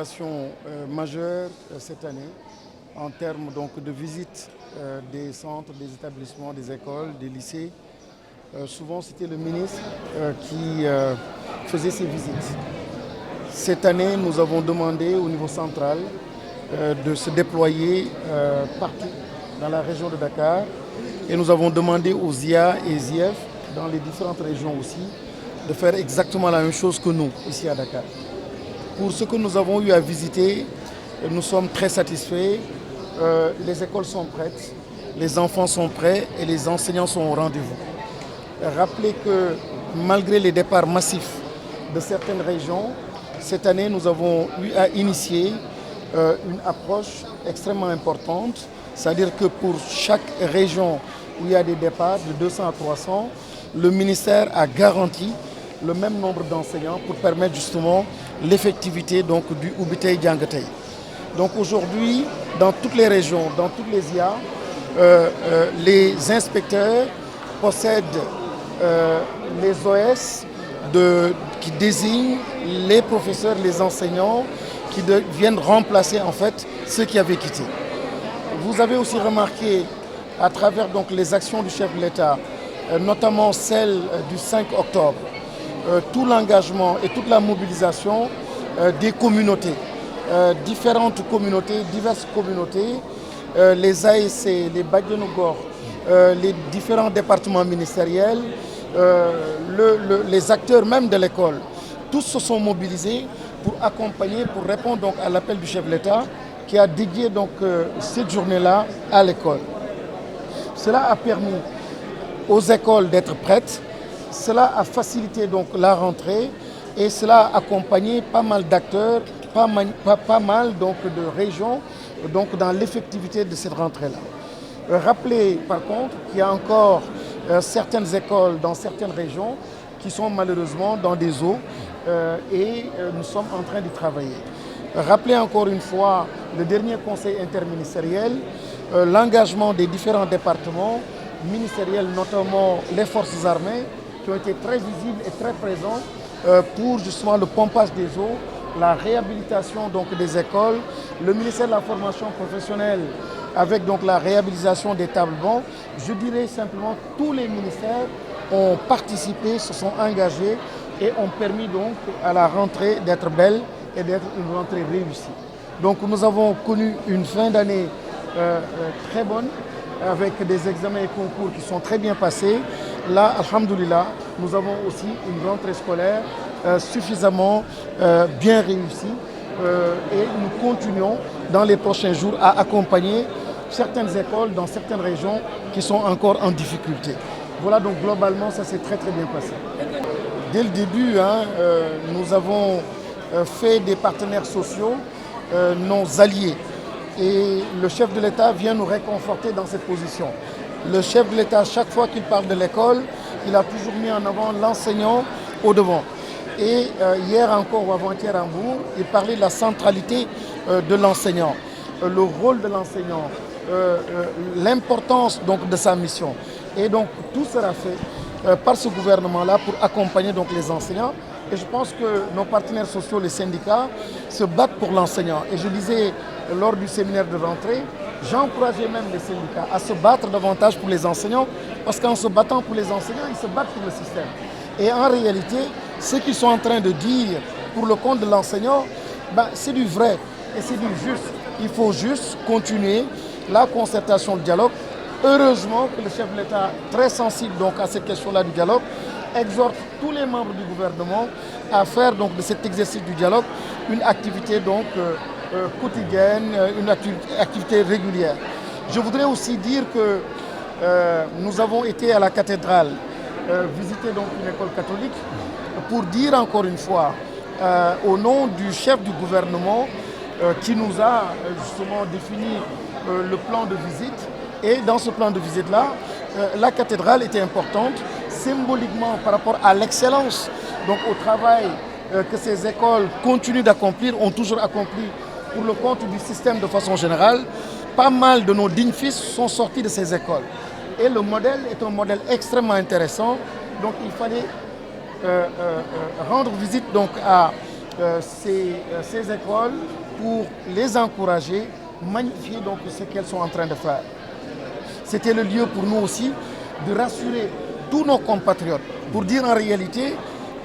innovation majeure cette année en termes donc, de visite des centres, des établissements, des écoles, des lycées. Souvent, c'était le ministre qui faisait ces visites. Cette année, nous avons demandé au niveau central de se déployer partout dans la région de Dakar. Et nous avons demandé aux IA et ZIF, dans les différentes régions aussi, de faire exactement la même chose que nous, ici à Dakar. Pour ce que nous avons eu à visiter, nous sommes très satisfaits. Les écoles sont prêtes, les enfants sont prêts et les enseignants sont au rendez-vous. Rappelez que malgré les départs massifs de certaines régions, cette année nous avons eu à initier une approche extrêmement importante, c'est-à-dire que pour chaque région où il y a des départs de 200 à 300, le ministère a garanti le même nombre d'enseignants pour permettre justement l'effectivité donc, du Oubitey Diangatey. Donc aujourd'hui, dans toutes les régions, dans toutes les IA, les inspecteurs possèdent les OS qui désignent les professeurs, les enseignants qui viennent remplacer en fait ceux qui avaient quitté. Vous avez aussi remarqué à travers donc, les actions du chef de l'État, notamment celle du 5 octobre, tout l'engagement et toute la mobilisation des communautés, différentes communautés, diverses communautés, les ASC, les Badjanogor, les différents départements ministériels, les acteurs même de l'école, tous se sont mobilisés pour accompagner, pour répondre donc à l'appel du chef de l'État qui a dédié donc cette journée-là à l'école. Cela a permis aux écoles d'être prêtes, cela a facilité donc la rentrée et cela a accompagné pas mal d'acteurs, pas mal donc de régions donc dans l'effectivité de cette rentrée-là. Rappelez par contre qu'il y a encore certaines écoles dans certaines régions qui sont malheureusement dans des eaux et nous sommes en train d'y travailler. Rappelez encore une fois le dernier conseil interministériel, l'engagement des différents départements ministériels, notamment les forces armées, qui ont été très visibles et très présents pour justement le pompage des eaux, la réhabilitation donc, des écoles, le ministère de la formation professionnelle avec donc, la réhabilitation des tables-bancs. Je dirais simplement que tous les ministères ont participé, se sont engagés et ont permis donc à la rentrée d'être belle et d'être une rentrée réussie. Donc nous avons connu une fin d'année très bonne avec des examens et concours qui sont très bien passés. Là, alhamdoulilah, nous avons aussi une rentrée scolaire suffisamment bien réussie et nous continuons dans les prochains jours à accompagner certaines écoles dans certaines régions qui sont encore en difficulté. Voilà donc globalement ça s'est très bien passé. Dès le début, nous avons fait des partenaires sociaux nos alliés et le chef de l'État vient nous réconforter dans cette position. Le chef de l'État, chaque fois qu'il parle de l'école, il a toujours mis en avant l'enseignant au devant. Et hier encore ou avant-hier à Hambourg, il parlait de la centralité de l'enseignant, le rôle de l'enseignant, l'importance donc de sa mission. Et donc tout sera fait par ce gouvernement-là pour accompagner donc les enseignants. Et je pense que nos partenaires sociaux, les syndicats, se battent pour l'enseignant. Et je disais lors du séminaire de rentrée, j'encourageais même les syndicats à se battre davantage pour les enseignants, parce qu'en se battant pour les enseignants, ils se battent pour le système. Et en réalité, ce qu'ils sont en train de dire pour le compte de l'enseignant, c'est du vrai et c'est du juste. Il faut juste continuer la concertation, le dialogue. Heureusement que le chef de l'État, très sensible donc à cette question-là du dialogue, exhorte tous les membres du gouvernement à faire donc de cet exercice du dialogue une activité donc quotidienne, une activité régulière. Je voudrais aussi dire que nous avons été à la cathédrale visiter donc une école catholique pour dire encore une fois au nom du chef du gouvernement qui nous a justement défini le plan de visite. Et dans ce plan de visite-là, la cathédrale était importante symboliquement par rapport à l'excellence, donc au travail que ces écoles continuent d'accomplir, ont toujours accompli pour le compte du système de façon générale. Pas mal de nos dignes fils sont sortis de ces écoles. Et le modèle est un modèle extrêmement intéressant. Donc il fallait rendre visite donc, à ces écoles pour les encourager, magnifier donc ce qu'elles sont en train de faire. C'était le lieu pour nous aussi de rassurer tous nos compatriotes, pour dire en réalité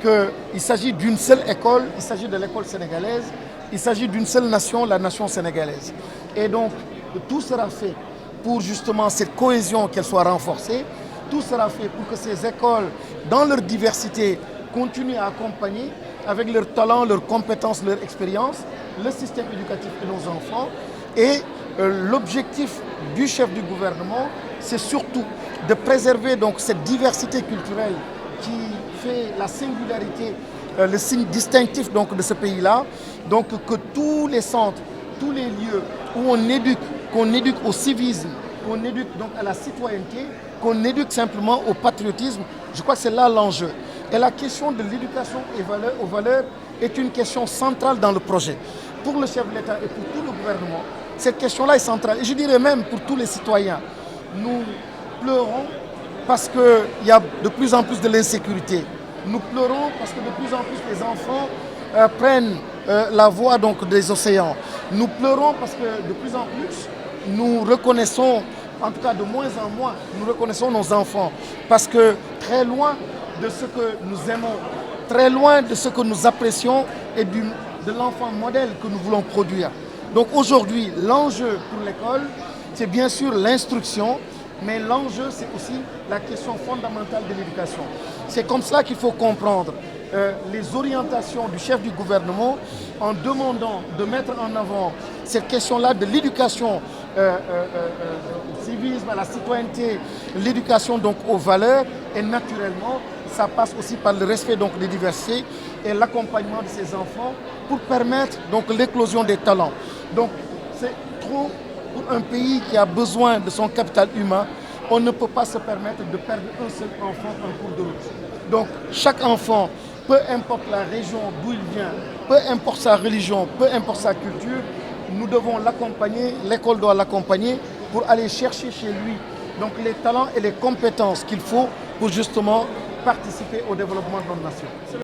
qu'il s'agit d'une seule école, il s'agit de l'école sénégalaise, il s'agit d'une seule nation, la nation sénégalaise. Et donc, tout sera fait pour justement cette cohésion qu'elle soit renforcée, tout sera fait pour que ces écoles, dans leur diversité, continuent à accompagner avec leur talent, leurs compétences, leur expérience, le système éducatif et nos enfants. Et l'objectif du chef du gouvernement, c'est surtout de préserver donc cette diversité culturelle qui fait la singularité, le signe distinctif donc de ce pays-là. Donc que tous les centres, tous les lieux où qu'on éduque au civisme, qu'on éduque donc à la citoyenneté, qu'on éduque simplement au patriotisme, je crois que c'est là l'enjeu. Et la question de l'éducation aux valeurs est une question centrale dans le projet. Pour le chef de l'État et pour tout le gouvernement, cette question-là est centrale. Et je dirais même pour tous les citoyens, nous pleurons parce qu'il y a de plus en plus de l'insécurité. Nous pleurons parce que de plus en plus les enfants prennent la voie donc, des océans. Nous pleurons parce que de plus en plus nous reconnaissons, en tout cas de moins en moins, nous reconnaissons nos enfants. Parce que très loin de ce que nous aimons, très loin de ce que nous apprécions et de l'enfant modèle que nous voulons produire. Donc aujourd'hui, l'enjeu pour l'école, c'est bien sûr l'instruction, mais l'enjeu, c'est aussi la question fondamentale de l'éducation. C'est comme cela qu'il faut comprendre les orientations du chef du gouvernement en demandant de mettre en avant cette question-là de l'éducation au civisme, à la citoyenneté, l'éducation donc aux valeurs et naturellement, ça passe aussi par le respect donc des diversités et l'accompagnement de ces enfants pour permettre donc l'éclosion des talents. Donc c'est trop pour un pays qui a besoin de son capital humain. On ne peut pas se permettre de perdre un seul enfant en cours de route. Donc chaque enfant, peu importe la région d'où il vient, peu importe sa religion, peu importe sa culture, nous devons l'accompagner, l'école doit l'accompagner pour aller chercher chez lui donc les talents et les compétences qu'il faut pour justement participer au développement de notre nation.